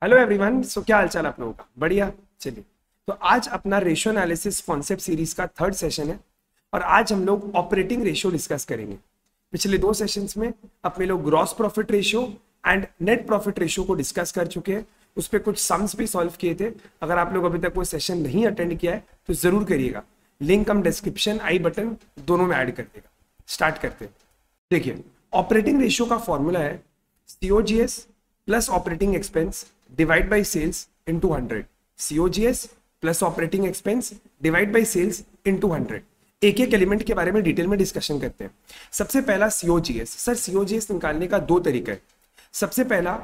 Hello everyone. सो क्या हालचाल आप लोगों का? बढ़िया। चलिए, तो आज अपना रेशियो एनालिसिस कॉन्सेप्ट सीरीज का थर्ड सेशन है और आज हम लोग ऑपरेटिंग रेशियो डिस्कस करेंगे। पिछले दो सेशंस में अपने लोग gross profit ratio and net profit ratio को डिस्कस कर चुके हैं। उस पर कुछ सम्स भी सॉल्व किए थे। अगर आप लोग अभी तक वो सेशन नहीं अटेंड किया है तो जरूर करिएगा। लिंक हम डिस्क्रिप्शन आई बटन दोनों में ऐड कर देगा। स्टार्ट करते हैं। देखिए, ऑपरेटिंग रेशियो का फॉर्मूला है COGS plus operating expense divide by sales into 100। COGS plus operating expense divide by sales into 100। एक एक एलिमेंट के बारे में डिटेल में डिस्कशन करते हैं। सबसे पहला COGS। सर, COGS निकालने का दो तरीका है। सबसे पहला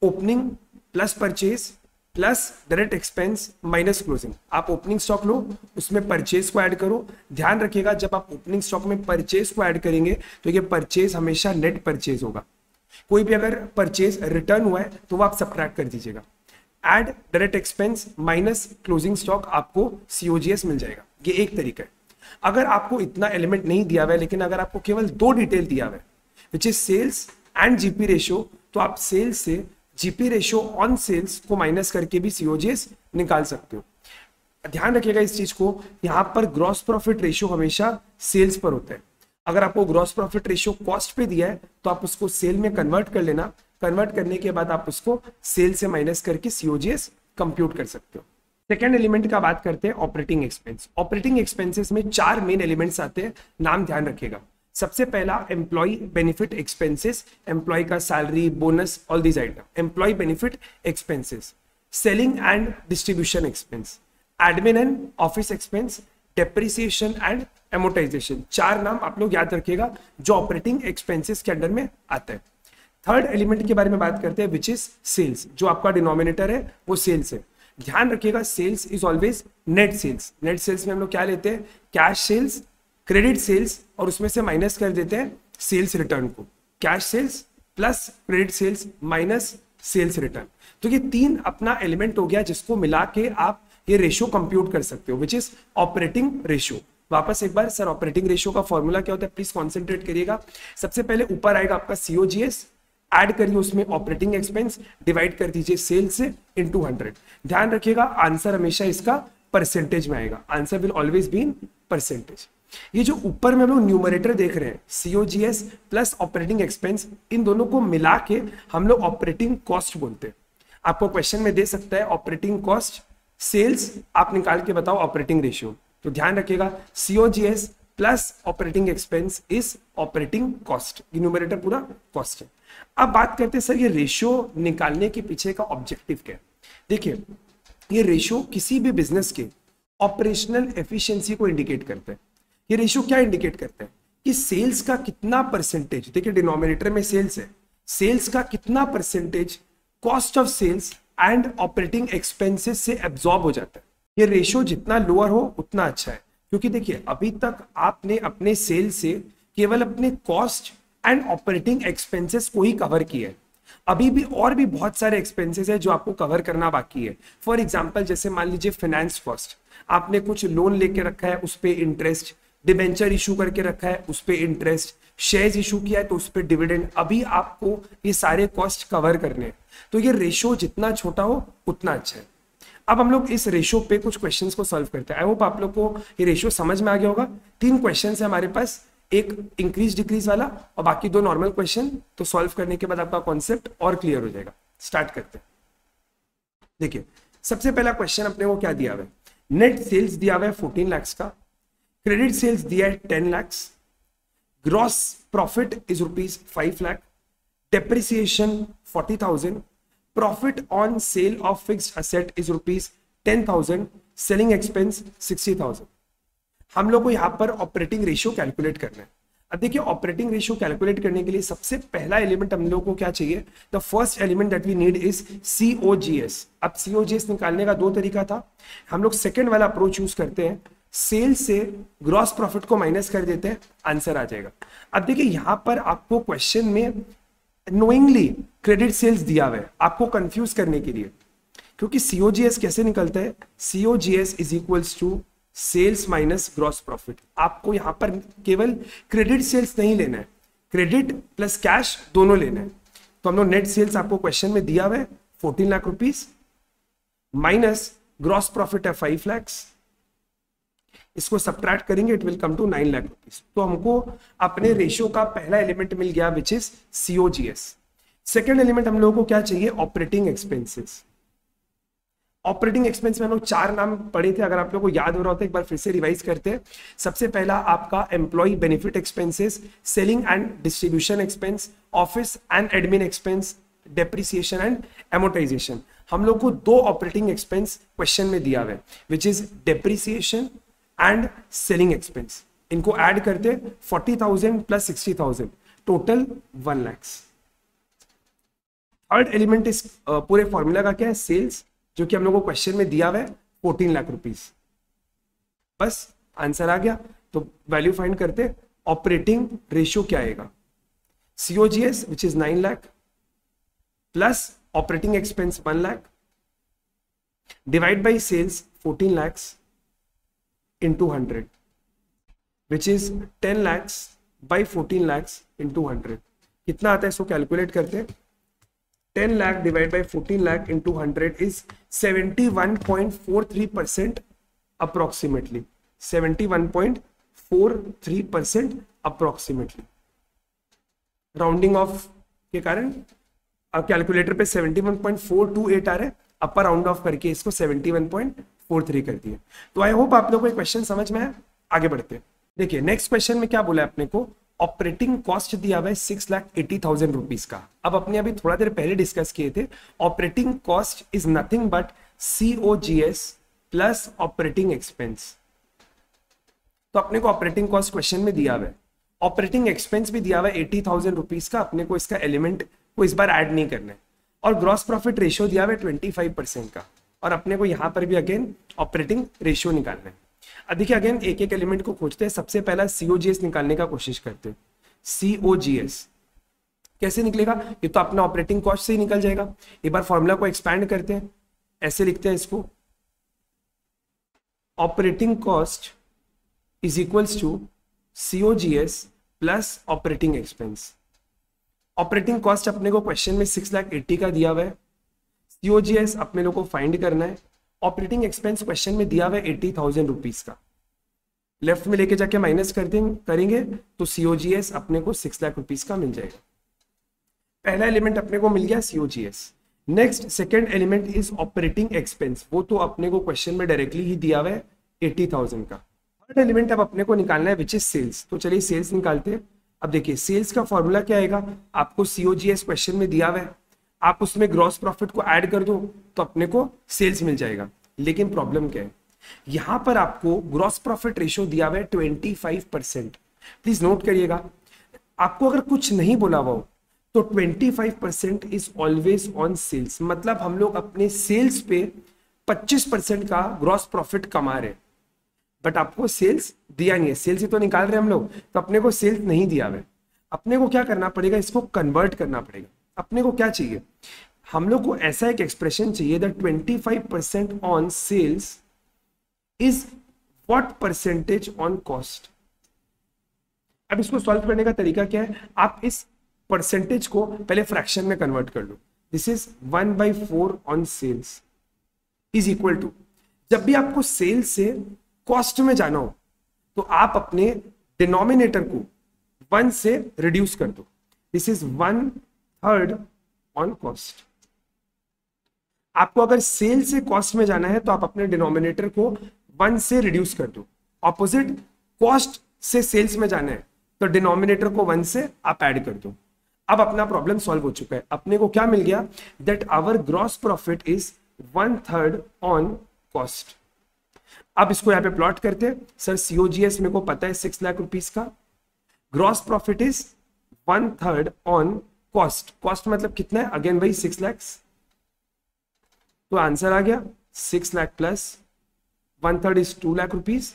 opening plus purchase plus direct expense minus closing. आप ओपनिंग स्टॉक लो, उसमें परचेज को ऐड करो। ध्यान रखिएगा, जब आप ओपनिंग स्टॉक में परचेज को ऐड करेंगे तो ये परचेज हमेशा नेट परचेज होगा। कोई भी अगर परचेज रिटर्न हुआ है तो वो आप सब्ट्रैक्ट कर दीजिएगा। Add direct expense minus closing stock, आपको COGS मिल जाएगा। ये एक तरीका है। अगर आपको इतना एलिमेंट नहीं दिया हुआ है, लेकिन अगर आपको केवल दो डिटेल दिया हुआ है which is sales and GP ratio, तो आप सेल्स से GP रेशियो ऑन सेल्स को माइनस करके भी COGS निकाल सकते हो। ध्यान रखिएगा इस चीज को, यहां पर ग्रॉस प्रॉफिट रेशियो हमेशा सेल्स पर होता है। अगर आपको ग्रॉस प्रॉफिट रेशियो कॉस्ट पे दिया है तो आप उसको सेल में कन्वर्ट कर लेना। कन्वर्ट करने के बाद आप उसको सेल से माइनस करके COGS कंप्यूट कर सकते हो। सेकेंड एलिमेंट का बात करते हैं ऑपरेटिंग एक्सपेंस। ऑपरेटिंग एक्सपेंसेस में चार मेन एलिमेंट्स आते हैं, नाम ध्यान रखिएगा। सबसे पहला एम्प्लॉय बेनिफिट एक्सपेंसेस, एम्प्लॉय का salary, bonus, all these item. Employ benefit expenses, selling and distribution expense, admin and office expense, depreciation and amortisation. चार नाम आप लोग याद रखिएगा जो ऑपरेटिंग एक्सपेंसेस के अंडर में आता है। थर्ड एलिमेंट के बारे में बात करते हैं विच इज सेल्स। जो आपका डिनोमिनेटर है वो सेल्स है। ध्यान रखिएगा, sales is always net sales. Net sales में हम लोग क्या लेते हैं? कैश सेल्स, क्रेडिट सेल्स, और उसमें से माइनस कर देते हैं सेल्स रिटर्न को। Cash sales plus credit sales minus sales return. तो ये तीन अपना एलिमेंट हो गया जिसको मिला के आप ये रेशियो कंप्यूट कर सकते हो विच इज ऑपरेटिंग रेशियो। वापस एक बार, सर ऑपरेटिंग रेशियो का फॉर्मूला क्या होता है? प्लीज कॉन्सेंट्रेट करिएगा। सबसे पहले ऊपर आएगा आपका COGS, ऐड करिए उसमें ऑपरेटिंग एक्सपेंस, डिवाइड कर दीजिए सेल से इंटू 100। ध्यान रखिएगा, आंसर हमेशा इसका परसेंटेज में आएगा। Answer will always be in percentage. ये जो ऊपर में हम लोग न्यूमरेटर देख रहे हैं COGS प्लस ऑपरेटिंग एक्सपेंस, इन दोनों को मिला के हम लोग ऑपरेटिंग कॉस्ट बोलते हैं। आपको क्वेश्चन में दे सकता है ऑपरेटिंग कॉस्ट सेल्स, आप निकाल के बताओ ऑपरेटिंग रेशियो। तो ध्यान रखिएगा, COGS plus operating expense is operating cost. Numerator पूरा कॉस्ट है। अब बात करते हैं सर ये रेशियो निकालने के पीछे का ऑब्जेक्टिव क्या है। देखिए, ये रेशियो किसी भी बिजनेस के ऑपरेशनल एफिशिएंसी को इंडिकेट करता है। ये रेशियो क्या इंडिकेट करता है कि सेल्स का कितना परसेंटेज, देखिए डिनोमिनेटर में सेल्स है, सेल्स का कितना percentage cost of sales and operating expenses से एब्जॉर्ब हो जाता है। ये रेशियो जितना लोअर हो उतना अच्छा है, क्योंकि देखिए अभी तक आपने अपने सेल से केवल अपने कॉस्ट एंड ऑपरेटिंग एक्सपेंसेस को ही कवर किया है। अभी भी और भी बहुत सारे एक्सपेंसेस है जो आपको कवर करना बाकी है। फॉर एग्जांपल, जैसे मान लीजिए फाइनेंस कॉस्ट, आपने कुछ लोन लेके रखा है उस पे इंटरेस्ट, डिबेंचर इशू करके रखा है उस पे इंटरेस्ट, शेयर्स इशू किया है तो उस पे डिविडेंड। अभी आपको ये सारे कॉस्ट कवर करने हैं, तो ये रेशियो जितना छोटा हो उतना अच्छा है। अब हम लोग इस रेशियो पे कुछ क्वेश्चंस को सॉल्व करते हैं। आई होप आप लोग को ये रेशियो समझ में आ गया होगा। तीन क्वेश्चंस है हमारे पास, एक इंक्रीज डिक्रीज वाला और बाकी दो नॉर्मल क्वेश्चन। तो सॉल्व करने के बाद आपका कॉन्सेप्ट और क्लियर हो जाएगा। स्टार्ट करते हैं। देखिए, सबसे पहला क्वेश्चन अपने को क्या दिया हुआ है? नेट सेल्स दिया हुआ है 14 लाख का, क्रेडिट सेल्स दिया है 10 lakh, gross profit is ₹5 lakh, depreciation 40,000, profit on sale of fixed asset is ₹10,000, selling expense 60,000। हम लोग को यहाँ पर ऑपरेटिंग रेशियो कैलकुलेट करना है। अब देखिए, ऑपरेटिंग रेशियो कैलकुलेट करने के लिए सबसे पहला एलिमेंट हम लोग को क्या चाहिए? The first element that we need is COGS। अब COGS निकालने का दो तरीका था, हम लोग सेकेंड वाला अप्रोच यूज करते हैं। सेल से ग्रॉस प्रॉफिट को माइनस कर देते हैं, आंसर आ जाएगा। अब देखिए, यहां पर आपको क्वेश्चन में नोइंगली क्रेडिट सेल्स दिया हुआ है आपको कंफ्यूज करने के लिए, क्योंकि COGS कैसे निकलता है? COGS is equals to sales minus gross profit. आपको यहां पर केवल क्रेडिट सेल्स नहीं लेना है, क्रेडिट प्लस कैश दोनों लेना है। तो हम लोग नेट सेल्स आपको क्वेश्चन में दिया हुआ है 14 lakh rupees minus gross profit है 5 लाख, इसको सब्ट्रैक्ट करेंगे it will come to 9 lakh rupees. तो हमको अपने रेशियो का पहला एलिमेंट मिल गया which is COGS। Second element हम लोगों को क्या चाहिए, ऑपरेटिंग एक्सपेंसेस। ऑपरेटिंग एक्सपेंस में हम लोग 4 नाम पढ़े थे, अगर आप लोगों को याद हो रहा होता है एक बार फिर से रिवाइज करते हैं। सबसे पहला आपका employ benefit expenses, selling and distribution expense, office and admin expense, depreciation and amortisation. हम लोग को 2 ऑपरेटिंग एक्सपेंस क्वेश्चन में दिया हुआ है which is depreciation and selling expense. इनको ऐड करते 40,000 plus 60,000 total 1 lakh. Third element इस पूरे फॉर्मूला का क्या है, सेल्स, जो कि हम लोग को क्वेश्चन में दिया हुआ है 14 लाख रुपीस। बस आंसर आ गया। तो वैल्यू फाइंड करते, ऑपरेटिंग रेशियो क्या आएगा, COGS which is 9 lakh plus operating expense 1 lakh divide by sales 14 lakh into 100 which is 10 lakh by 14 lakh into 100। कितना आता है इसको कैलकुलेट करते, 10 lakh divided by 14 lakh into 100 is 71.43% approximately, 71.43% approximately। Rounding off के कारण अब कैलकुलेटर पे 71.428 आ रहा है, अपर राउंड ऑफ करके इसको 71.43 कर दिया। तो आई होप आप लोगों को क्वेश्चन समझ में आया। आगे बढ़ते हैं। देखिए नेक्स्ट क्वेश्चन में क्या बोला है अपने को, ऑपरेटिंग कॉस्ट दिया हुआ है 6,80,000 रुपीज का। अब अपने अभी थोड़ा देर पहले डिस्कस किए थे, operating cost is nothing but COGS plus operating expense. तो अपने को ऑपरेटिंग कॉस्ट क्वेश्चन में दिया हुआ है, ऑपरेटिंग एक्सपेंस भी दिया हुआ है 80,000 रुपीज का। अपने को इसका एलिमेंट को इस बार ऐड नहीं करना है। और ग्रॉस प्रॉफिट रेशियो दिया हुआ है 25% का, और अपने को यहां पर भी अगेन ऑपरेटिंग रेशियो निकालना है। अब देखिए अगेन एक एक एलिमेंट को खोजते हैं। सबसे पहला COGS निकालने का कोशिश करते हैं। COGS कैसे निकलेगा, ये तो अपना ऑपरेटिंग कॉस्ट से ही निकल जाएगा। एक बार फॉर्मूला को एक्सपैंड करते हैं, ऐसे लिखते हैं इसको, operating cost is equals to COGS plus operating expense. Operating cost अपने को क्वेश्चन में 6,80,000 का दिया हुआ है, COGS अपने लोग को फाइंड करना है, ऑपरेटिंग एक्सपेंस क्वेश्चन में दिया हुआ है 80,000 रुपीज का। लेफ्ट में लेके जाके माइनस करेंगे तो COGS अपने को 6 लाख रुपीज का मिल जाएगा। पहला एलिमेंट अपने को मिल गया COGS। Next second element is operating expense, वो तो अपने को क्वेश्चन में डायरेक्टली ही दिया हुआ है 80,000 का। थर्ड एलिमेंट अब अपने को निकालना है विच इज सेल्स। तो चलिए सेल्स निकालते हैं। अब देखिए सेल्स का फॉर्मूला क्या आएगा, आपको COGS क्वेश्चन में दिया हुआ है, आप उसमें ग्रॉस प्रॉफिट को ऐड कर दो तो अपने को सेल्स मिल जाएगा। लेकिन प्रॉब्लम क्या है, यहां पर आपको ग्रॉस प्रॉफिट रेशियो दिया हुआ है 25%। प्लीज नोट करिएगा, आपको अगर कुछ नहीं बोला हुआ हो तो 25% इज ऑलवेज ऑन सेल्स। मतलब हम लोग अपने सेल्स पे 25% का ग्रॉस प्रॉफिट कमा रहे, बट आपको सेल्स दिया नहीं है। सेल्स ही तो निकाल रहे हैं हम लोग, तो अपने को सेल्स नहीं दिया हुआ है। अपने को क्या करना पड़ेगा, इसको कन्वर्ट करना पड़ेगा। अपने को क्या चाहिए, हम लोग को ऐसा एक एक्सप्रेशन चाहिए that 25% on sales is what percentage on cost. अब इसको सॉल्व करने का तरीका क्या है, आप इस परसेंटेज को पहले फ्रैक्शन में कन्वर्ट कर लो। This is 1/4 on sales is equal to, जब भी आपको सेल्स से कॉस्ट में जाना हो तो आप अपने डिनोमिनेटर को 1 से रिड्यूस कर दो। This is 1/3 on cost. आपको अगर सेल से कॉस्ट में जाना है तो आप अपने डिनोमिनेटर को 1 से रिड्यूस कर दो। ऑपोजिट कॉस्ट से सेल्स में जाना है तो डिनोमिनेटर को 1 से आप ऐड कर दो। अब अपना प्रॉब्लम सॉल्व हो चुका है। अपने को क्या मिल गया, that our gross profit is 1/3 on cost. अब इसको यहां पे प्लॉट करते हैं। सर COGS मेरे को पता है 6 लाख रुपीस का, gross profit is 1/3 on cost. Cost मतलब कितना है, अगेन वही 6 लाख। तो आंसर आ गया 6 lakh plus 1/3 is 2 lakh rupees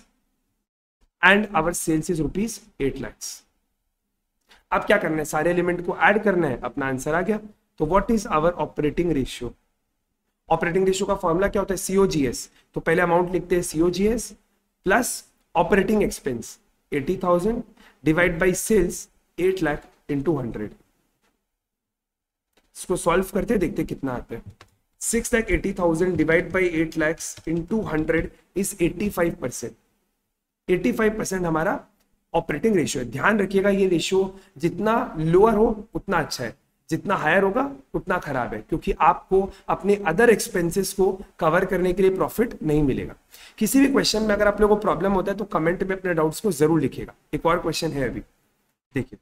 and our sales is rupees 8 lakh. अब क्या करना है, सारे एलिमेंट को ऐड करना है, अपना आंसर आ गया। तो what is our operating ratio. Operating ratio का फॉर्मूला क्या होता है, COGS। तो पहले अमाउंट लिखते हैं COGS plus operating expense 80,000 divide by sales 8 lakh into 100। इसको सॉल्व करते हैं, देखते कितना आता है। 6,80,000 divide by 8 lakhs into 100 is 85%। 85% हमारा ऑपरेटिंग रेशियो है। ध्यान रखिएगा ये रेशियो जितना लोअर हो उतना अच्छा है, जितना हायर होगा उतना खराब है, क्योंकि आपको अपने अदर एक्सपेंसेस को कवर करने के लिए प्रॉफिट नहीं मिलेगा। किसी भी क्वेश्चन में अगर आप लोगों को प्रॉब्लम होता है तो कमेंट में अपने डाउट्स को जरूर लिखिएगा। एक और क्वेश्चन है अभी, देखिए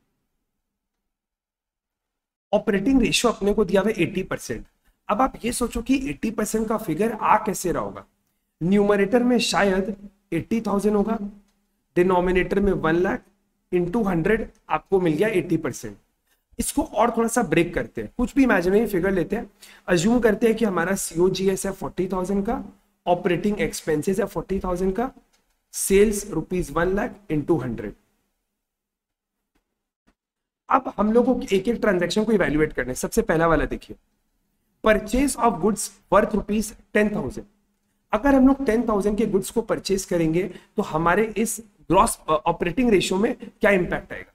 ऑपरेटिंग रेशियो अपने को दिया हुआ 80%। अब आप ये सोचो कि 80% का फिगर आ कैसे रहा होगा। न्यूमरेटर में शायद 80,000 होगा, डिनोमिनेटर में 1 लाख इंटू 100 आपको मिल गया 80%। इसको और थोड़ा सा ब्रेक करते हैं, कुछ भी इमेजिनरी फिगर लेते हैं। अज्यूम करते हैं कि हमारा COGS है 40,000 का, ऑपरेटिंग एक्सपेंसेस है 40,000 का, सेल्स ₹1 लाख इंटू 100। अब हम लोगों को एक एक ट्रांजैक्शन को इवेल्युएट करना है। सबसे पहला वाला देखिए, परचेज ऑफ गुड्स वर्थ ₹10,000। अगर हम लोग 10,000 के गुड्स को परचेज करेंगे तो हमारे इस ग्रॉस ऑपरेटिंग रेशियो में क्या इंपैक्ट आएगा।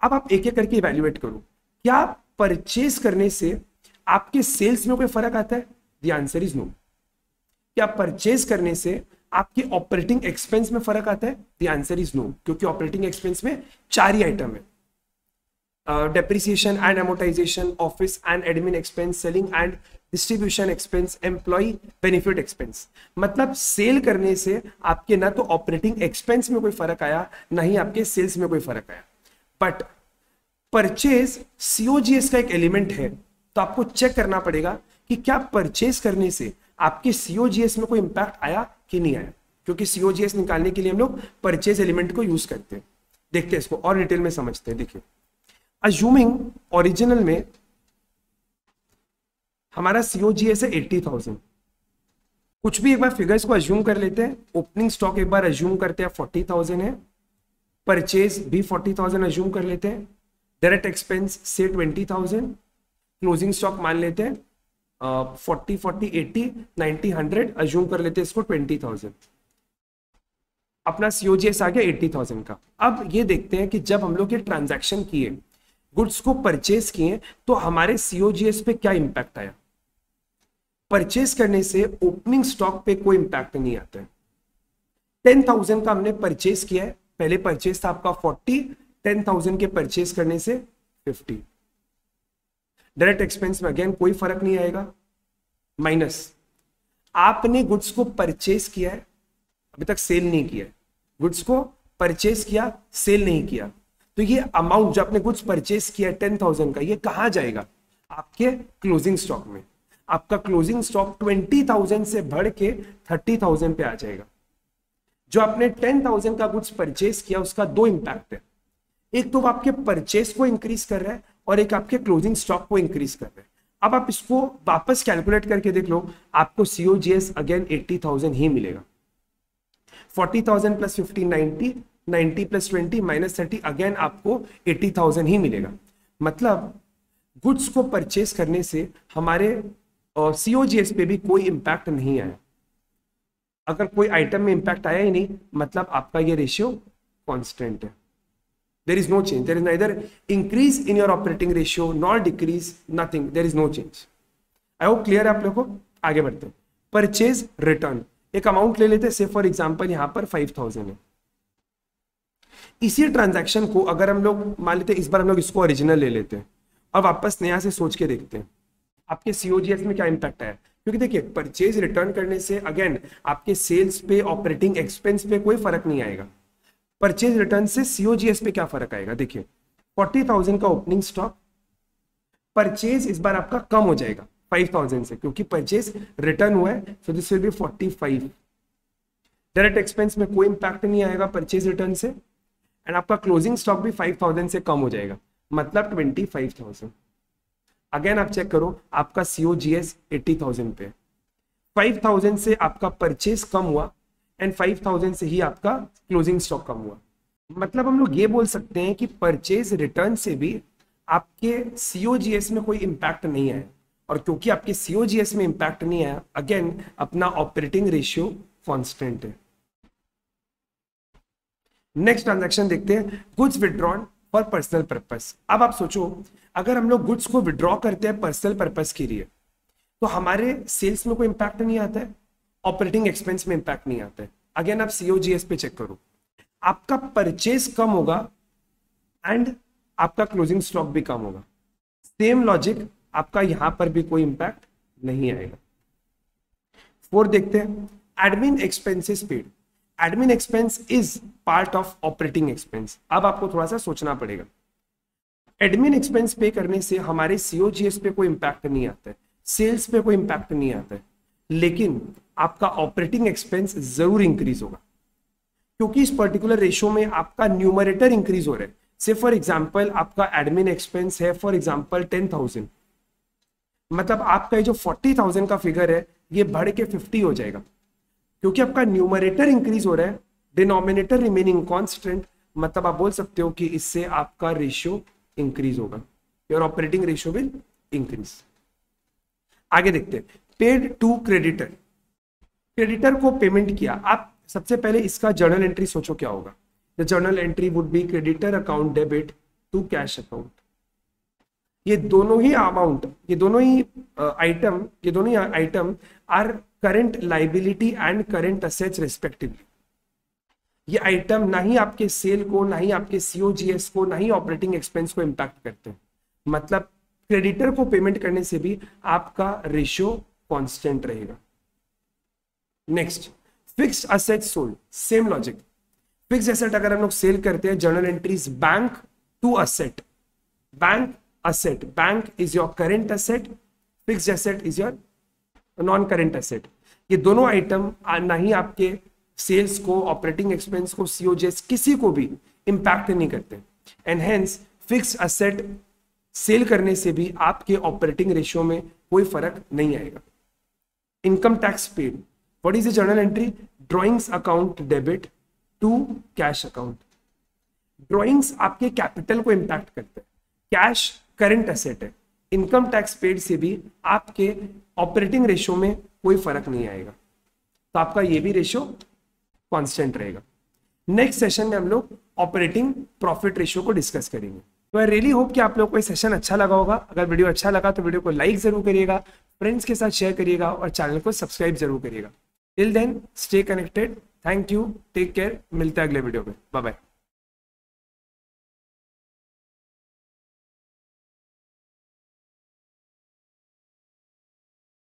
अब आप एक एक करके इवेल्युएट करो, क्या परचेज करने से आपके सेल्स में कोई फर्क आता है? The answer is no. क्या परचेज करने से आपके ऑपरेटिंग एक्सपेंस में फर्क आता है? द आंसर इज नो, क्योंकि ऑपरेटिंग एक्सपेंस में 4 ही आइटम है, depreciation and amortisation, office and admin expense, selling and distribution expense, employ benefit expense. मतलब सेल करने से आपके ना तो ऑपरेटिंग एक्सपेंस में कोई फर्क आया, ना ही आपके सेल्स में कोई फर्क आया। बट परचेज COGS का एक एलिमेंट है, तो आपको चेक करना पड़ेगा कि क्या परचेज करने से आपके COGS में कोई इंपैक्ट आया कि नहीं आया, क्योंकि COGS निकालने के लिए हम लोग परचेज एलिमेंट को यूज करते हैं। देखते हैं इसको और डिटेल में समझते हैं। देखिए, अज्यूमिंग ओरिजिनल में हमारा COGS है 80,000। कुछ भी एक बार फिगर्स को अज्यूम कर लेते हैं। ओपनिंग स्टॉक एक बार अज्यूम करते हैं 40,000 है, परचेज भी 40,000 अज्यूम कर लेते हैं, डायरेक्ट एक्सपेंस से 20,000, क्लोजिंग स्टॉक मान लेते हैं 40, 40, 80, 90, 100 अज्यूम कर लेते हैं इसको 20,000। अपना COGS आ गया 80,000 का। अब ये देखते हैं कि जब हम लोग ये ट्रांजैक्शन किए, गुड्स को परचेज किए, तो हमारे COGS पे क्या इंपैक्ट आया। परचेज करने से ओपनिंग स्टॉक पे कोई इंपैक्ट नहीं आता है। 10,000 का हमने परचेज किया है, पहले परचेज था आपका 40, 10,000 के परचेज करने से 50। डायरेक्ट एक्सपेंस में अगेन कोई फर्क नहीं आएगा, माइनस आपने गुड्स को परचेज किया है, अभी तक सेल नहीं किया है, गुड्स को परचेज किया, सेल नहीं किया, तो ये अमाउंट जो आपने गुड्स परचेज किया 10,000 का, ये कहां जाएगा? आपके क्लोजिंग स्टॉक में। आपका क्लोजिंग स्टॉक 20,000 से बढ़ के 30,000 पे आ जाएगा। जो आपने 10,000 का गुड्स परचेज किया उसका 2 इंपैक्ट है, एक तो आपके परचेज को इंक्रीज कर रहा है और एक आपके क्लोजिंग स्टॉक को इंक्रीज कर रहा है। अब आप इसको वापस कैलकुलेट करके देख लो, आपको COGS अगेन 80,000 ही मिलेगा। 40,000 प्लस 15 90, 90 प्लस 20 माइनस 30, अगेन आपको 80,000 ही मिलेगा। मतलब गुड्स को परचेज करने से हमारे COGS पे भी कोई इंपैक्ट नहीं आया। अगर कोई आइटम में इंपैक्ट आया ही नहीं, मतलब आपका ये रेशियो कांस्टेंट है। There is no change, there is neither increase in your operating ratio nor decrease, nothing, there is no change. I hope clear है आप लोगों को। आगे बढ़ते हैं। परचेज रिटर्न, एक अमाउंट ले लेते हैं, से फॉर एग्जांपल यहां पर 5,000 है। इसी ट्रांजैक्शन को अगर हम लोग मान लेते हैं, इस बार हम लोग इसको ओरिजिनल ले लेते हैं और वापस नया से सोच के देखते हैं आपके COGS में क्या इंपैक्ट आया। क्योंकि देखिए, परचेज रिटर्न करने से अगेन आपके सेल्स पे, ऑपरेटिंग एक्सपेंस पे कोई फर्क नहीं आएगा। परचेज रिटर्न से COGS पे क्या फर्क आएगा? देखिए, 40,000 का ओपनिंग स्टॉक, परचेज इस बार आपका कम हो जाएगा 5,000 से, क्योंकि परचेज रिटर्न हुआ है, so this will be 45। Direct expense में कोई इंपैक्ट नहीं आएगा परचेज रिटर्न से, एंड आपका क्लोजिंग स्टॉक भी 5,000 से कम हो जाएगा, मतलब 25,000। अगेन आप चेक करो, आपका COGS 80,000 पे, 5,000 से आपका परचेज कम हुआ एंड 5,000 से ही आपका क्लोजिंग स्टॉक कम हुआ। मतलब हम लोग ये बोल सकते हैं कि परचेज रिटर्न से भी आपके COGS में कोई इंपैक्ट नहीं आया, और क्योंकि आपके COGS में इंपैक्ट नहीं आया, अगेन अपना ऑपरेटिंग रेशियो कांस्टेंट है। नेक्स्ट ट्रांजैक्शन देखते हैं, goods withdrawn for personal purpose. अब आप सोचो, अगर हम लोग गुड्स को विड्रॉ करते हैं पर्सनल पर्पस के लिए, तो हमारे सेल्स में कोई इंपैक्ट नहीं आता है, ऑपरेटिंग एक्सपेंस में इंपैक्ट नहीं आता है। अगेन आप सीओजीएस पे चेक करो, आपका परचेज कम होगा एंड आपका क्लोजिंग स्टॉक भी कम होगा। सेम लॉजिक, आपका यहां पर भी कोई इंपैक्ट नहीं आएगा। 4 देखते हैं, admin expenses paid. Admin expense is part of operating expense. अब आपको थोड़ा सा सोचना पड़ेगा, एडमिन एक्सपेंस पे करने से हमारे सीओजीएस पे कोई इंपैक्ट नहीं आता है, सेल्स पे कोई इंपैक्ट नहीं आता है, लेकिन आपका ऑपरेटिंग एक्सपेंस जरूर इंक्रीज होगा, क्योंकि इस पर्टिकुलर रेशियो में आपका न्यूमरेटर इंक्रीज हो रहा है। से फॉर एग्जांपल आपका एडमिन एक्सपेंस है फॉर एग्जांपल 10,000, मतलब आपका जो 40,000 का फिगर है ये बढ़ के 50 हो जाएगा, क्योंकि आपका न्यूमरेटर इंक्रीज हो रहा है, डिनोमिनेटर रिमेनिंग कांस्टेंट। मतलब आप बोल सकते हो कि इससे आपका रेशियो इंक्रीज होगा, your operating ratio will increase. आगे देखते हैं, पेड टू क्रेडिटर। क्रेडिटर को पेमेंट किया, आप सबसे पहले इसका जर्नल एंट्री सोचो क्या होगा। The journal entry would be creditor account debit to cash account. ये दोनों ही अमाउंट, ये दोनों ही item are current liability and current assets respectively. ये आइटम ना ही आपके सेल को, ना ही आपके सीओजीएस को, ना ही ऑपरेटिंग एक्सपेंस को इंपैक्ट करते हैं। मतलब क्रेडिटर को पेमेंट करने से भी आपका रेशियो कांस्टेंट रहेगा। Next, fixed assets sold. Same logic, fixed asset अगर हम लोग सेल करते हैं, journal entries bank to asset, bank asset, bank is your current asset, fixed asset is your non current asset। ये दोनों आइटम ना ही आपके सेल्स को, ऑपरेटिंग एक्सपेंस को, सीओजीएस किसी को भी इंपैक्ट नहीं करते, and hence fixed asset sale करने से भी आपके ऑपरेटिंग रेशियो में कोई फर्क नहीं आएगा। Income tax paid, what is the journal entry? Drawings account debit to cash account. Drawings आपके कैपिटल को इंपैक्ट करते हैं, कैश करंट एसेट है। इनकम टैक्स पेड से भी आपके ऑपरेटिंग रेशियो में कोई फर्क नहीं आएगा, तो आपका ये भी रेशियो कांस्टेंट रहेगा। नेक्स्ट सेशन में हम लोग ऑपरेटिंग प्रॉफिट रेशियो को डिस्कस करेंगे। तो आई रियली होप कि आप लोग को ये सेशन अच्छा लगा होगा। अगर वीडियो अच्छा लगा तो वीडियो को लाइक जरूर करिएगा, फ्रेंड्स के साथ शेयर करिएगा और चैनल को सब्सक्राइब जरूर करिएगा। Till then stay connected, thank you, take care, मिलते हैं अगले वीडियो में, बाय बाय।